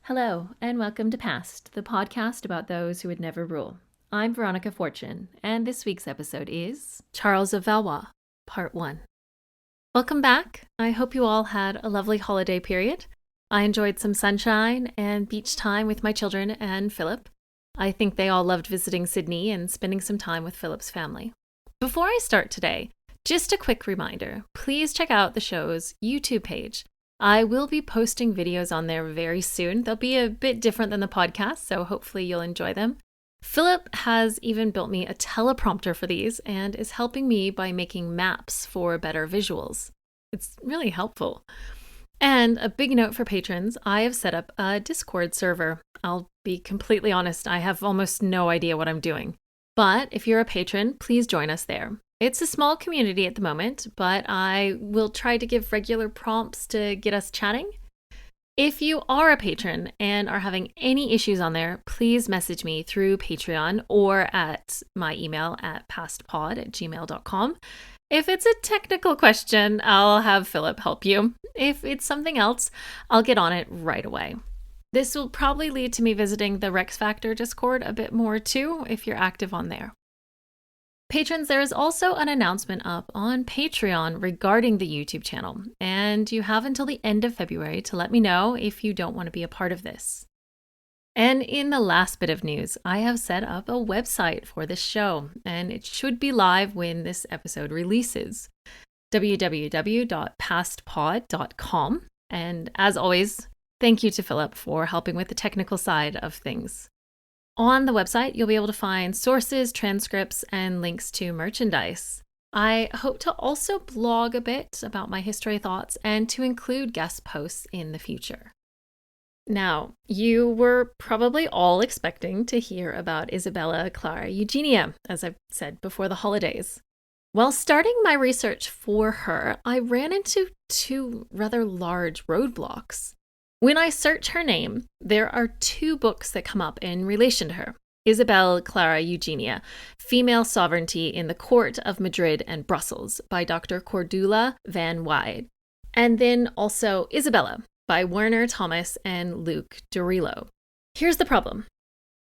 Hello, and welcome to Past, the podcast about those who would never rule. I'm Veronica Fortune, and this week's episode is Charles of Valois, Part 1. Welcome back. I hope you all had a lovely holiday period. I enjoyed some sunshine and beach time with my children and Philip. I think they all loved visiting Sydney and spending some time with Philip's family. Before I start today, just a quick reminder, please check out the show's YouTube page. I will be posting videos on there very soon. They'll be a bit different than the podcast, so hopefully you'll enjoy them. Philip has even built me a teleprompter for these and is helping me by making maps for better visuals. It's really helpful. And a big note for patrons, I have set up a Discord server. I'll be completely honest, I have almost no idea what I'm doing. But if you're a patron, please join us there. It's a small community at the moment, but I will try to give regular prompts to get us chatting. If you are a patron and are having any issues on there, please message me through Patreon or at my email at pastpod@gmail.com. If it's a technical question, I'll have Philip help you. If it's something else, I'll get on it right away. This will probably lead to me visiting the Rex Factor Discord a bit more too, if you're active on there. Patrons, there is also an announcement up on Patreon regarding the YouTube channel, and you have until the end of February to let me know if you don't want to be a part of this. And in the last bit of news, I have set up a website for this show, and it should be live when this episode releases. www.pastpod.com. And as always, thank you to Philip for helping with the technical side of things. On the website, you'll be able to find sources, transcripts, and links to merchandise. I hope to also blog a bit about my history thoughts and to include guest posts in the future. Now, you were probably all expecting to hear about Isabella, Clara, Eugenia, as I've said before the holidays. While starting my research for her, I ran into two rather large roadblocks. When I search her name, there are two books that come up in relation to her. Isabella, Clara, Eugenia, Female Sovereignty in the Court of Madrid and Brussels by Dr. Cordula van Wyde. And then also Isabella by Werner Thomas and Luc Durillo. Here's the problem.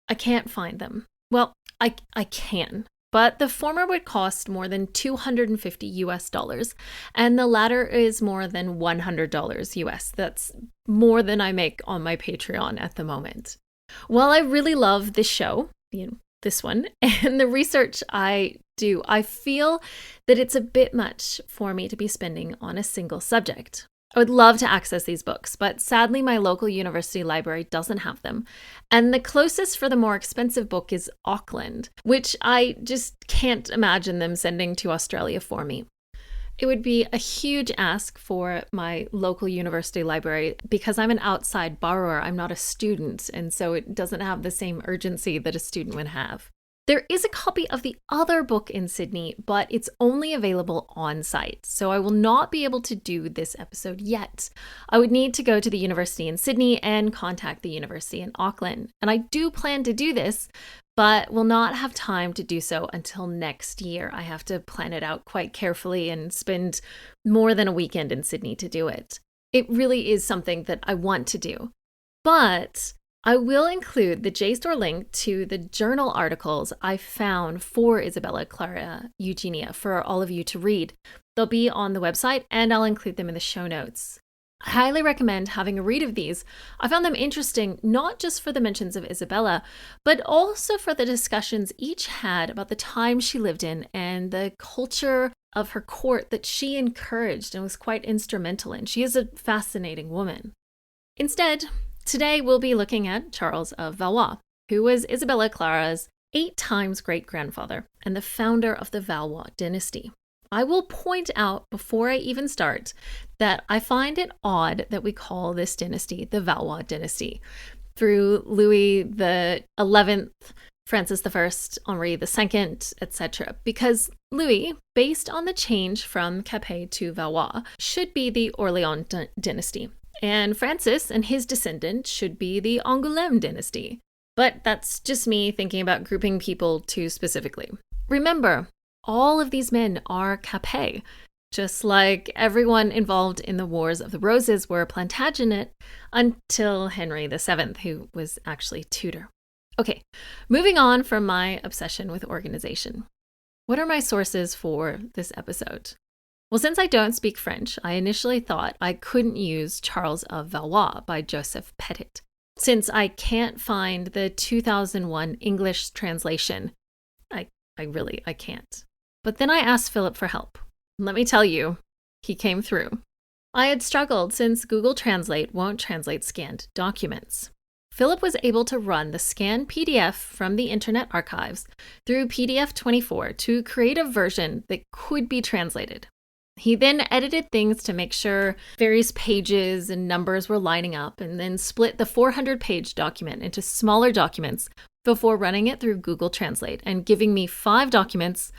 I can't find them. Well, I can. But the former would cost more than $250 US, and the latter is more than $100 US. That's more than I make on my Patreon at the moment. While I really love this show, this one, and the research I do, I feel that it's a bit much for me to be spending on a single subject. I would love to access these books, but sadly my local university library doesn't have them. And the closest for the more expensive book is Auckland, which I just can't imagine them sending to Australia for me. It would be a huge ask for my local university library because I'm an outside borrower, I'm not a student, and so it doesn't have the same urgency that a student would have. There is a copy of the other book in Sydney, but it's only available on site, so I will not be able to do this episode yet. I would need to go to the university in Sydney and contact the university in Auckland, and I do plan to do this, but will not have time to do so until next year. I have to plan it out quite carefully and spend more than a weekend in Sydney to do it. It really is something that I want to do, but I will include the JSTOR link to the journal articles I found for Isabella, Clara, Eugenia for all of you to read. They'll be on the website and I'll include them in the show notes. I highly recommend having a read of these. I found them interesting not just for the mentions of Isabella, but also for the discussions each had about the time she lived in and the culture of her court that she encouraged and was quite instrumental in. She is a fascinating woman. Instead, today we'll be looking at Charles of Valois, who was Isabella Clara's 8 times great-grandfather and the founder of the Valois dynasty. I will point out before I even start that I find it odd that we call this dynasty the Valois dynasty. Through Louis the 11th, Francis I, Henri II, etc. Because Louis, based on the change from Capet to Valois, should be the Orleans dynasty. And Francis and his descendant should be the Angoulême dynasty. But that's just me thinking about grouping people too specifically. Remember, all of these men are Capet. just like everyone involved in the Wars of the Roses were Plantagenet until Henry VII, who was actually Tudor. Okay, moving on from my obsession with organization. What are my sources for this episode? Well, since I don't speak French, I initially thought I couldn't use Charles of Valois by Joseph Petit. Since I can't find the 2001 English translation, I can't. But then I asked Philip for help. Let me tell you, he came through. I had struggled since Google Translate won't translate scanned documents. Philip was able to run the scanned PDF from the Internet Archives through PDF24 to create a version that could be translated. He then edited things to make sure various pages and numbers were lining up, and then split the 400-page document into smaller documents before running it through Google Translate and giving me 5 documents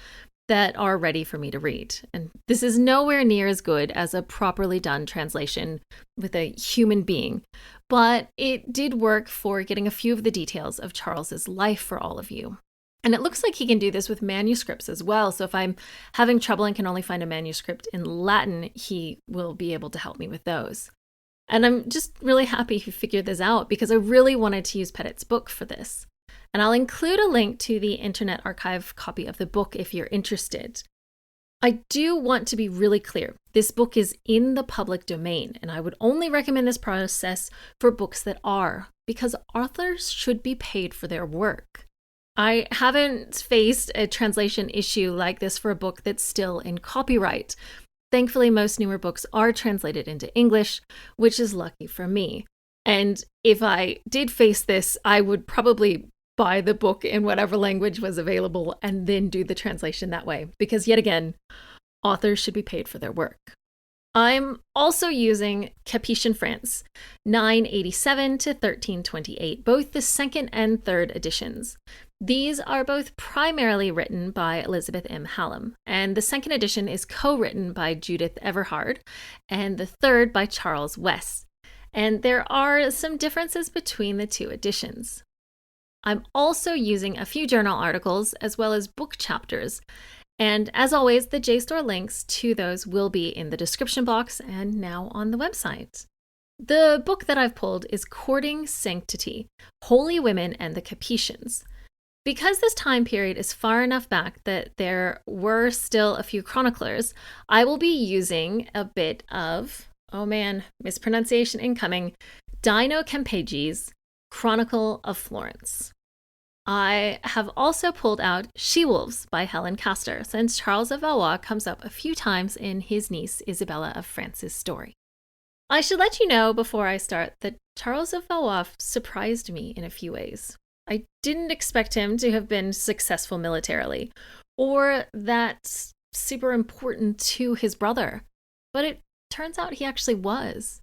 that are ready for me to read. And this is nowhere near as good as a properly done translation with a human being, but it did work for getting a few of the details of Charles's life for all of you. And it looks like he can do this with manuscripts as well. So if I'm having trouble and can only find a manuscript in Latin, he will be able to help me with those. And I'm just really happy he figured this out because I really wanted to use Petit's book for this. And I'll include a link to the Internet Archive copy of the book if you're interested. I do want to be really clear. This book is in the public domain, and I would only recommend this process for books that are, because authors should be paid for their work. I haven't faced a translation issue like this for a book that's still in copyright. Thankfully, most newer books are translated into English, which is lucky for me. And if I did face this, I would probably buy the book in whatever language was available and then do the translation that way, because yet again, authors should be paid for their work. I'm also using Capetian France, 987 to 1328, both the second and third editions. These are both primarily written by Elizabeth M. Hallam, and the second edition is co-written by Judith Everhard, and the third by Charles West. And there are some differences between the two editions. I'm also using a few journal articles as well as book chapters. And as always, the JSTOR links to those will be in the description box and now on the website. The book that I've pulled is Courting Sanctity, Holy Women and the Capetians. Because this time period is far enough back that there were still a few chroniclers, I will be using a bit of, mispronunciation incoming, Dino Campeggio's Chronicle of Florence. I have also pulled out She-Wolves by Helen Castor, since Charles of Valois comes up a few times in his niece Isabella of France's story. I should let you know before I start that Charles of Valois surprised me in a few ways. I didn't expect him to have been successful militarily, or that super important to his brother, but it turns out he actually was.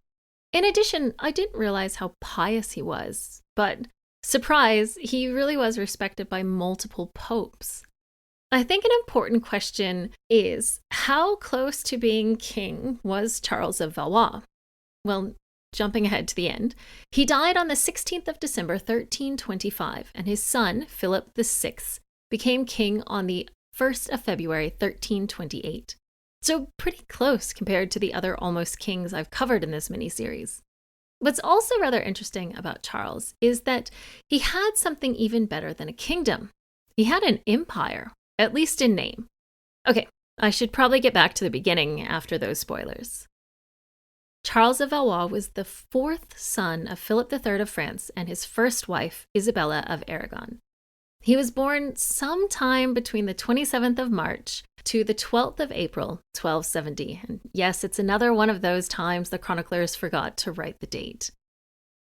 In addition, I didn't realize how pious he was, but surprise, he really was respected by multiple popes. I think an important question is, how close to being king was Charles of Valois? Well, jumping ahead to the end, he died on the 16th of December, 1325, and his son, Philip VI, became king on the 1st of February, 1328. So pretty close compared to the other almost kings I've covered in this miniseries. What's also rather interesting about Charles is that he had something even better than a kingdom. He had an empire, at least in name. Okay, I should probably get back to the beginning after those spoilers. Charles of Valois was the fourth son of Philip III of France and his first wife, Isabella of Aragon. He was born sometime between the 27th of March to the 12th of April, 1270. And yes, it's another one of those times the chroniclers forgot to write the date.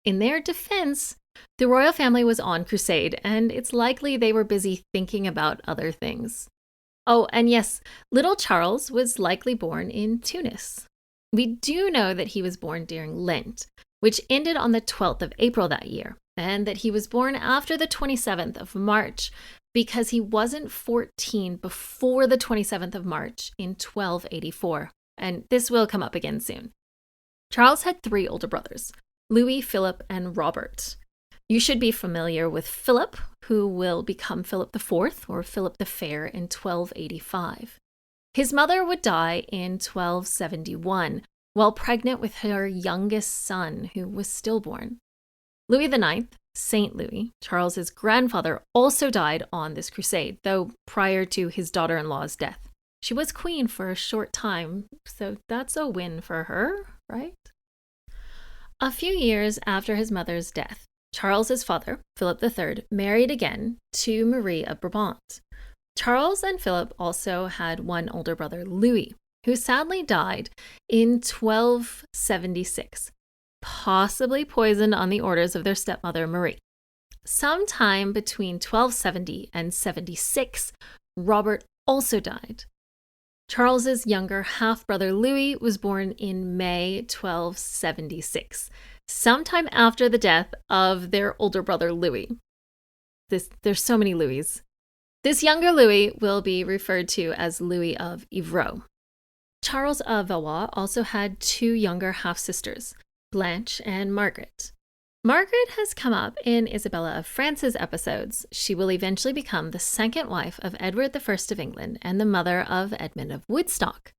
In their defense, the royal family was on Crusade, and it's likely they were busy thinking about other things. Oh, and yes, little Charles was likely born in Tunis. We do know that he was born during Lent, which ended on the 12th of April that year, and that he was born after the 27th of March because he wasn't 14 before the 27th of March in 1284, and this will come up again soon. Charles had 3 older brothers, Louis, Philip, and Robert. You should be familiar with Philip, who will become Philip IV or Philip the Fair in 1285. His mother would die in 1271 while pregnant with her youngest son, who was stillborn. Louis IX, Saint Louis, Charles's grandfather, also died on this crusade, though prior to his daughter-in-law's death. She was queen for a short time, so that's a win for her, right? A few years after his mother's death, Charles's father, Philip III, married again to Marie of Brabant. Charles and Philip also had one older brother, Louis, who sadly died in 1276, possibly poisoned on the orders of their stepmother, Marie. Sometime between 1270 and 76, Robert also died. Charles's younger half-brother Louis was born in May 1276, sometime after the death of their older brother Louis. There's so many Louis. This younger Louis will be referred to as Louis of Evreux. Charles of Valois also had two younger half-sisters, Blanche and Margaret. Margaret has come up in Isabella of France's episodes. She will eventually become the second wife of Edward I of England and the mother of Edmund of Woodstock,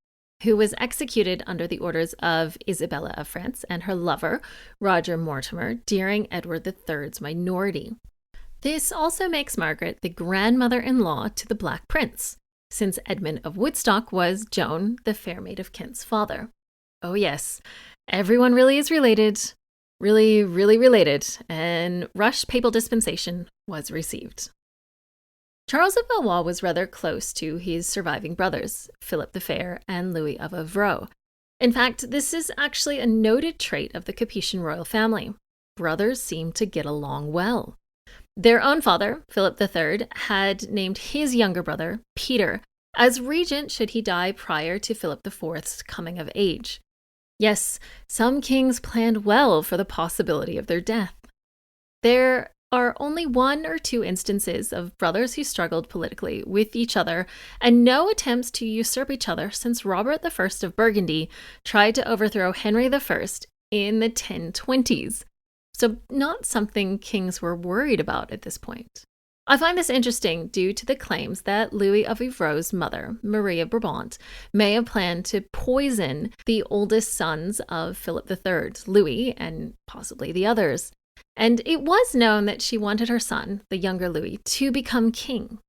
who was executed under the orders of Isabella of France and her lover, Roger Mortimer, during Edward III's minority. This also makes Margaret the grandmother-in-law to the Black Prince, since Edmund of Woodstock was Joan, the Fair Maid of Kent's father. Oh yes, everyone really is related. Really, really related, and rushed papal dispensation was received. Charles of Valois was rather close to his surviving brothers, Philip the Fair and Louis of Evreux. In fact, this is actually a noted trait of the Capetian royal family. Brothers seem to get along well. Their own father, Philip III, had named his younger brother, Peter, as regent should he die prior to Philip IV's coming of age. Yes, some kings planned well for the possibility of their death. There are only one or two instances of brothers who struggled politically with each other, and no attempts to usurp each other since Robert I of Burgundy tried to overthrow Henry I in the 1020s. So not something kings were worried about at this point. I find this interesting due to the claims that Louis of Evreux's mother, Marie of Brabant, may have planned to poison the oldest sons of Philip III, Louis, and possibly the others. And it was known that she wanted her son, the younger Louis, to become king.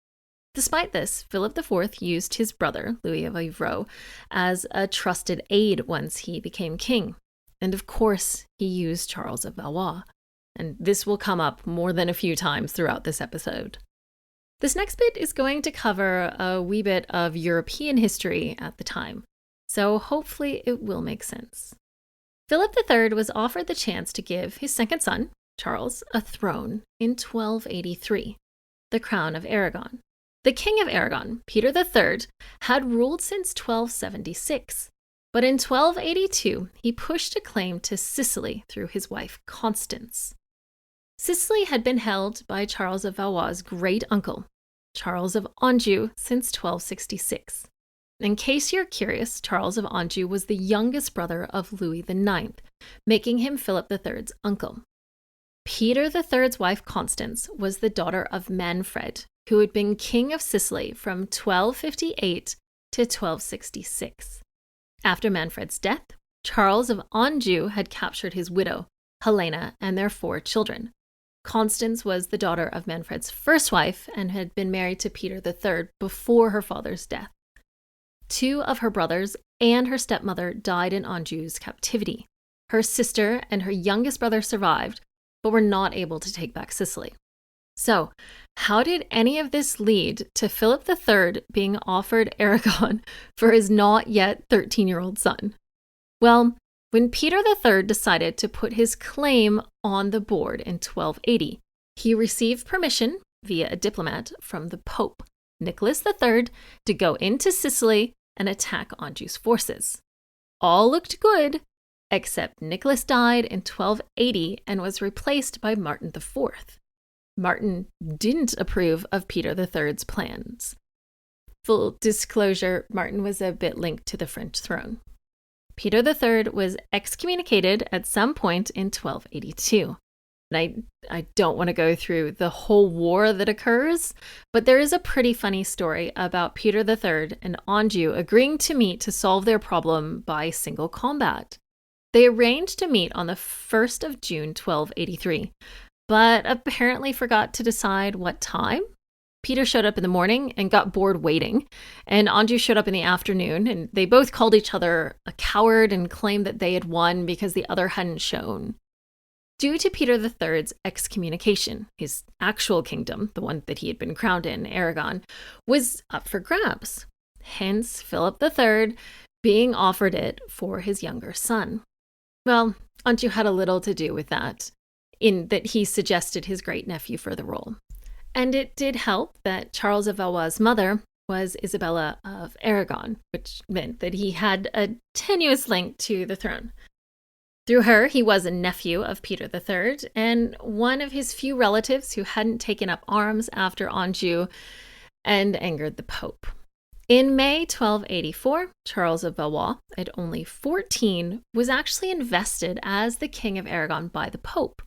Despite this, Philip IV used his brother, Louis of Evreux, as a trusted aide once he became king. And of course, he used Charles of Valois. And this will come up more than a few times throughout this episode. This next bit is going to cover a wee bit of European history at the time, so hopefully it will make sense. Philip III was offered the chance to give his second son, Charles, a throne in 1283, the crown of Aragon. The King of Aragon, Peter III, had ruled since 1276, but in 1282 he pushed a claim to Sicily through his wife Constance. Sicily had been held by Charles of Valois' great-uncle, Charles of Anjou, since 1266. In case you're curious, Charles of Anjou was the youngest brother of Louis IX, making him Philip III's uncle. Peter III's wife Constance was the daughter of Manfred, who had been king of Sicily from 1258 to 1266. After Manfred's death, Charles of Anjou had captured his widow, Helena, and their 4 children. Constance was the daughter of Manfred's first wife and had been married to Peter III before her father's death. 2 of her brothers and her stepmother died in Anjou's captivity. Her sister and her youngest brother survived, but were not able to take back Sicily. So, how did any of this lead to Philip III being offered Aragon for his not yet 13-year-old son? Well, when Peter III decided to put his claim on the board in 1280, he received permission via a diplomat from the Pope, Nicholas III, to go into Sicily and attack Anjou's forces. All looked good, except Nicholas died in 1280 and was replaced by Martin IV. Martin didn't approve of Peter III's plans. Full disclosure, Martin was a bit linked to the French throne. Peter III was excommunicated at some point in 1282. And I don't want to go through the whole war that occurs, but there is a pretty funny story about Peter III and Anjou agreeing to meet to solve their problem by single combat. They arranged to meet on the 1st of June, 1283, but apparently forgot to decide what time. Peter showed up in the morning and got bored waiting, and Anjou showed up in the afternoon, and they both called each other a coward and claimed that they had won because the other hadn't shown. Due to Peter III's excommunication, his actual kingdom, the one that he had been crowned in, Aragon, was up for grabs. Hence, Philip III being offered it for his younger son. Well, Anjou had a little to do with that, in that he suggested his great-nephew for the role. And it did help that Charles of Valois' mother was Isabella of Aragon, which meant that he had a tenuous link to the throne. Through her, he was a nephew of Peter III and one of his few relatives who hadn't taken up arms after Anjou and angered the Pope. In May 1284, Charles of Valois, at only 14, was actually invested as the King of Aragon by the Pope.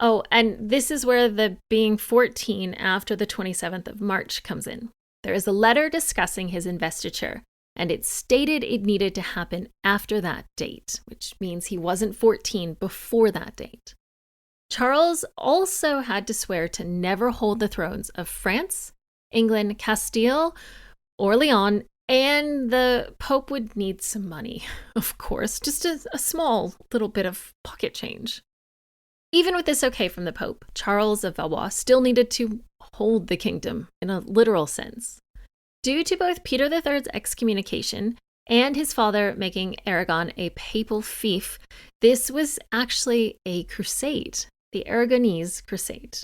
Oh, and this is where the being 14 after the 27th of March comes in. There is a letter discussing his investiture, and it stated it needed to happen after that date, which means he wasn't 14 before that date. Charles also had to swear to never hold the thrones of France, England, Castile, Orleans, and the Pope would need some money, of course, just a small little bit of pocket change. Even with this okay from the Pope, Charles of Valois still needed to hold the kingdom in a literal sense. Due to both Peter III's excommunication and his father making Aragon a papal fief, this was actually a crusade, the Aragonese Crusade.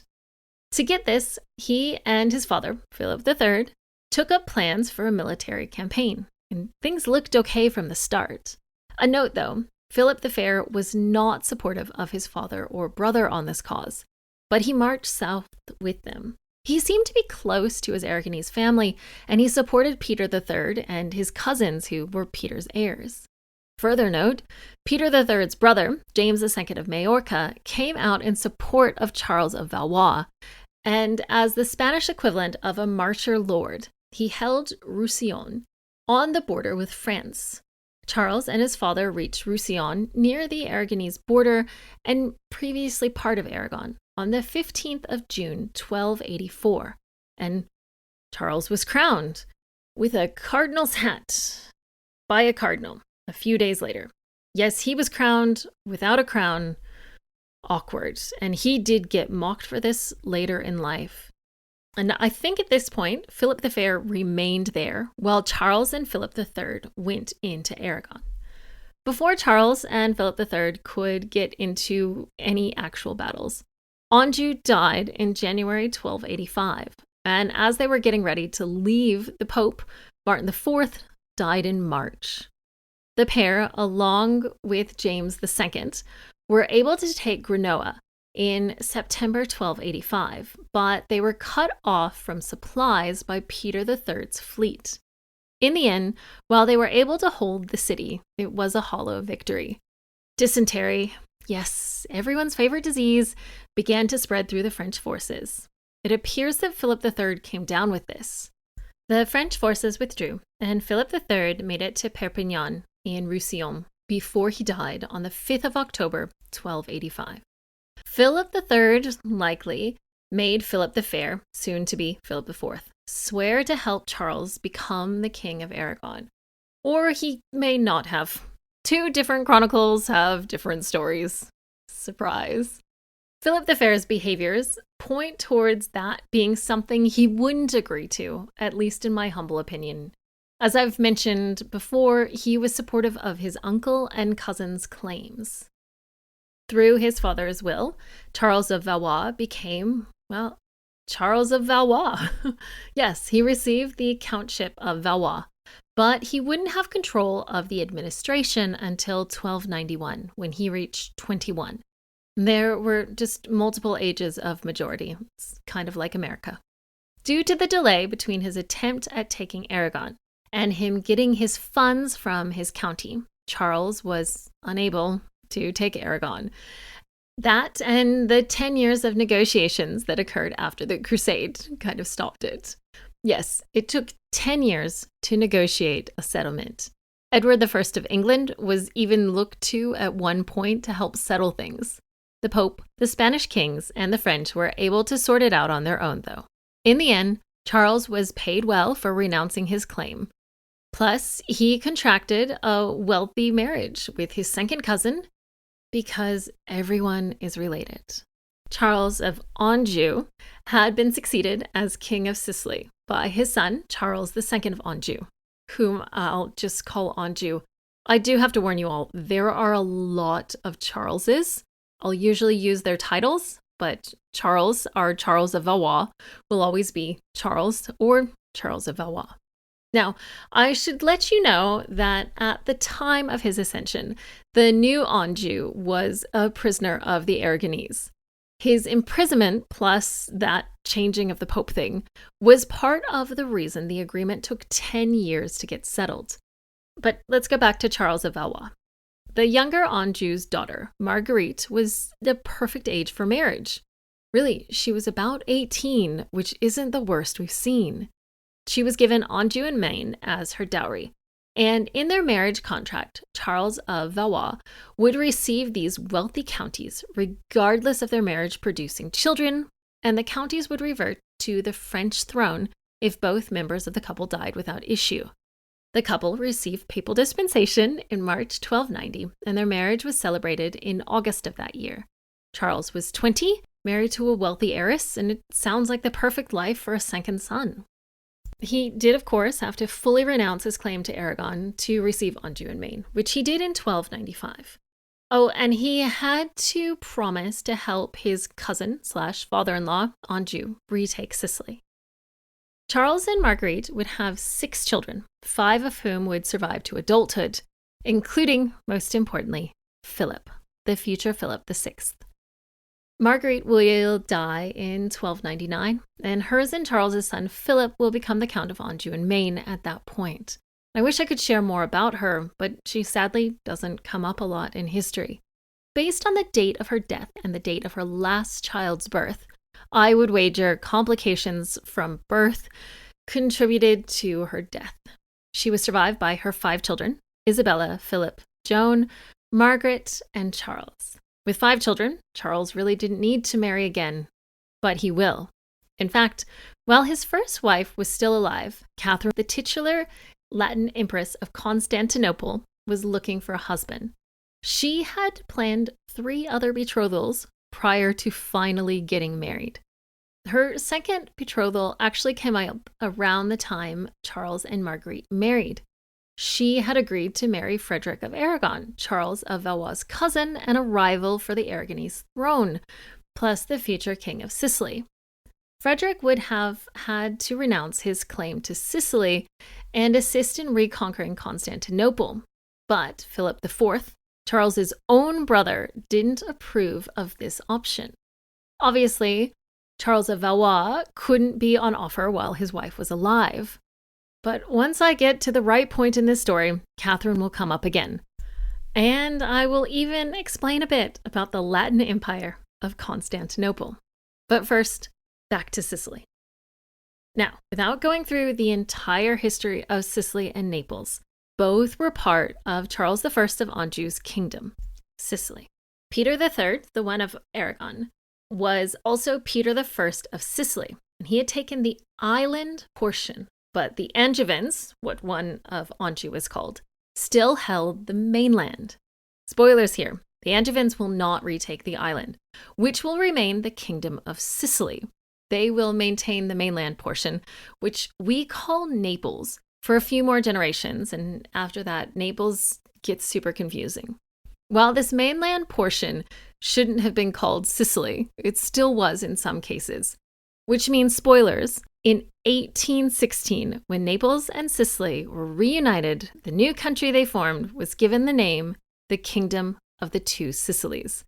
To get this, he and his father, Philip III, took up plans for a military campaign, and things looked okay from the start. A note, though, Philip the Fair was not supportive of his father or brother on this cause, but he marched south with them. He seemed to be close to his Aragonese family, and he supported Peter III and his cousins who were Peter's heirs. Further note, Peter III's brother, James II of Majorca, came out in support of Charles of Valois, and as the Spanish equivalent of a marcher lord, he held Roussillon on the border with France. Charles and his father reached Roussillon near the Aragonese border and previously part of Aragon on the 15th of June, 1284, and Charles was crowned with a cardinal's hat by a cardinal a few days later. Yes, he was crowned without a crown. Awkward. And he did get mocked for this later in life. And I think at this point, Philip the Fair remained there while Charles and Philip III went into Aragon. Before Charles and Philip III could get into any actual battles, Anjou died in January 1285, and as they were getting ready to leave, the Pope, Martin IV, died in March. The pair, along with James II, were able to take Grenoble in September 1285, but they were cut off from supplies by Peter III's fleet. In the end, while they were able to hold the city, it was a hollow victory. Dysentery, yes, everyone's favorite disease, began to spread through the French forces. It appears that Philip III came down with this. The French forces withdrew, and Philip III made it to Perpignan in Roussillon before he died on the 5th of October, 1285. Philip III likely made Philip the Fair, soon to be Philip IV, swear to help Charles become the King of Aragon. Or he may not have. Two different chronicles have different stories. Surprise. Philip the Fair's behaviors point towards that being something he wouldn't agree to, at least in my humble opinion. As I've mentioned before, he was supportive of his uncle and cousin's claims. Through his father's will, Charles of Valois became, well, Charles of Valois. Yes, he received the Countship of Valois, but he wouldn't have control of the administration until 1291, when he reached 21. There were just multiple ages of majority. It's kind of like America. Due to the delay between his attempt at taking Aragon and him getting his funds from his county, Charles was unable to take Aragon. That and the 10 years of negotiations that occurred after the Crusade kind of stopped it. Yes, it took 10 years to negotiate a settlement. Edward I of England was even looked to at one point to help settle things. The Pope, the Spanish kings, and the French were able to sort it out on their own, though. In the end, Charles was paid well for renouncing his claim. Plus, he contracted a wealthy marriage with his second cousin because everyone is related. Charles of Anjou had been succeeded as King of Sicily by his son, Charles II of Anjou, whom I'll just call Anjou. I do have to warn you all, there are a lot of Charleses. I'll usually use their titles, but Charles, our Charles of Valois, will always be Charles or Charles of Valois. Now, I should let you know that at the time of his ascension, the new Anjou was a prisoner of the Aragonese. His imprisonment, plus that changing of the Pope thing, was part of the reason the agreement took 10 years to get settled. But let's go back to Charles of Valois. The younger Anjou's daughter, Marguerite, was the perfect age for marriage. Really, she was about 18, which isn't the worst we've seen. She was given Anjou and Maine as her dowry, and in their marriage contract, Charles of Valois would receive these wealthy counties regardless of their marriage producing children, and the counties would revert to the French throne if both members of the couple died without issue. The couple received papal dispensation in March 1290, and their marriage was celebrated in August of that year. Charles was 20, married to a wealthy heiress, and it sounds like the perfect life for a second son. He did, of course, have to fully renounce his claim to Aragon to receive Anjou and Maine, which he did in 1295. Oh, and he had to promise to help his cousin/father-in-law, Anjou, retake Sicily. Charles and Marguerite would have 6 children, 5 of whom would survive to adulthood, including, most importantly, Philip, the future Philip VI. Marguerite will die in 1299, and hers and Charles's son Philip will become the Count of Anjou and Maine at that point. I wish I could share more about her, but she sadly doesn't come up a lot in history. Based on the date of her death and the date of her last child's birth, I would wager complications from birth contributed to her death. She was survived by her 5 children, Isabella, Philip, Joan, Margaret, and Charles. With 5 children, Charles really didn't need to marry again, but he will. In fact, while his first wife was still alive, Catherine, the titular Latin Empress of Constantinople, was looking for a husband. She had planned 3 other betrothals prior to finally getting married. Her second betrothal actually came up around the time Charles and Marguerite married. She had agreed to marry Frederick of Aragon, Charles of Valois' cousin and a rival for the Aragonese throne, plus the future king of Sicily. Frederick would have had to renounce his claim to Sicily and assist in reconquering Constantinople. But Philip IV, Charles's own brother, didn't approve of this option. Obviously, Charles of Valois couldn't be on offer while his wife was alive. But once I get to the right point in this story, Catherine will come up again. And I will even explain a bit about the Latin Empire of Constantinople. But first, back to Sicily. Now, without going through the entire history of Sicily and Naples, both were part of Charles I of Anjou's kingdom, Sicily. Peter III, the one of Aragon, was also Peter I of Sicily, and he had taken the island portion. But the Angevins, what one of Anjou is called, still held the mainland. Spoilers here, the Angevins will not retake the island, which will remain the Kingdom of Sicily. They will maintain the mainland portion, which we call Naples, for a few more generations, and after that, Naples gets super confusing. While this mainland portion shouldn't have been called Sicily, it still was in some cases, which means, spoilers, in 1816, when Naples and Sicily were reunited, the new country they formed was given the name the Kingdom of the Two Sicilies.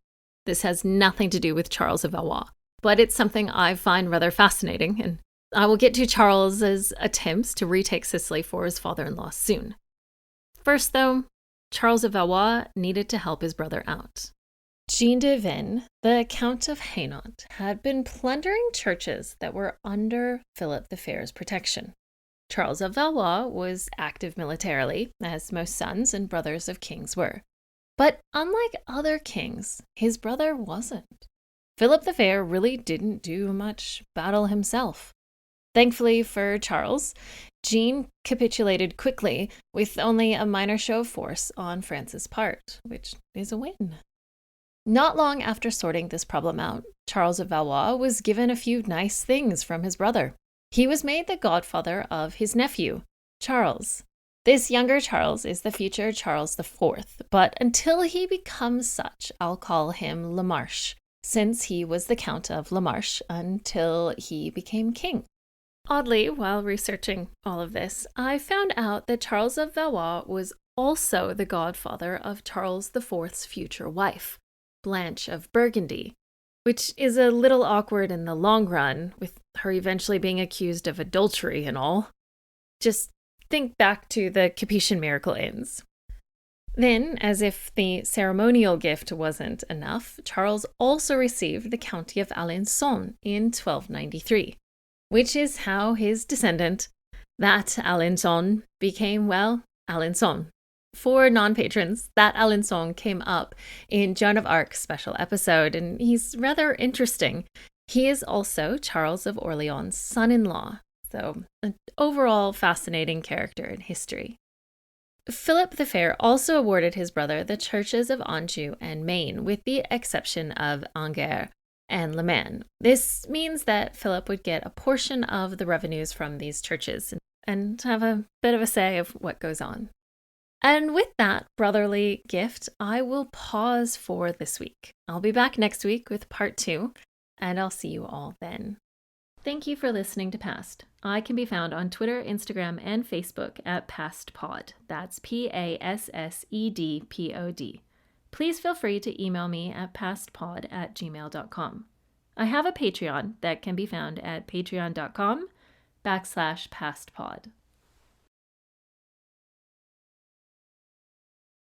This has nothing to do with Charles of Valois, but it's something I find rather fascinating, and I will get to Charles's attempts to retake Sicily for his father-in-law soon. First, though, Charles of Valois needed to help his brother out. Jean de Vienne, the Count of Hainaut, had been plundering churches that were under Philip the Fair's protection. Charles of Valois was active militarily, as most sons and brothers of kings were. But unlike other kings, his brother wasn't. Philip the Fair really didn't do much battle himself. Thankfully for Charles, Jean capitulated quickly with only a minor show of force on France's part, which is a win. Not long after sorting this problem out, Charles of Valois was given a few nice things from his brother. He was made the godfather of his nephew, Charles. This younger Charles is the future Charles IV, but until he becomes such, I'll call him La Marche, since he was the Count of La Marche until he became king. Oddly, while researching all of this, I found out that Charles of Valois was also the godfather of Charles IV's future wife, Blanche of Burgundy, which is a little awkward in the long run, with her eventually being accused of adultery and all. Just think back to the Capetian miracle inns. Then, as if the ceremonial gift wasn't enough, Charles also received the County of Alençon in 1293, which is how his descendant, that Alençon, became, well, Alençon. For non-patrons, that Alençon came up in Joan of Arc's special episode, and he's rather interesting. He is also Charles of Orleans' son-in-law, so an overall fascinating character in history. Philip the Fair also awarded his brother the churches of Anjou and Maine, with the exception of Angers and Le Mans. This means that Philip would get a portion of the revenues from these churches and have a bit of a say of what goes on. And with that brotherly gift, I will pause for this week. I'll be back next week with part 2, and I'll see you all then. Thank you for listening to Past. I can be found on Twitter, Instagram, and Facebook at PastPod. That's PASSEDPOD. Please feel free to email me at pastpod@gmail.com. I have a Patreon that can be found at patreon.com/pastpod.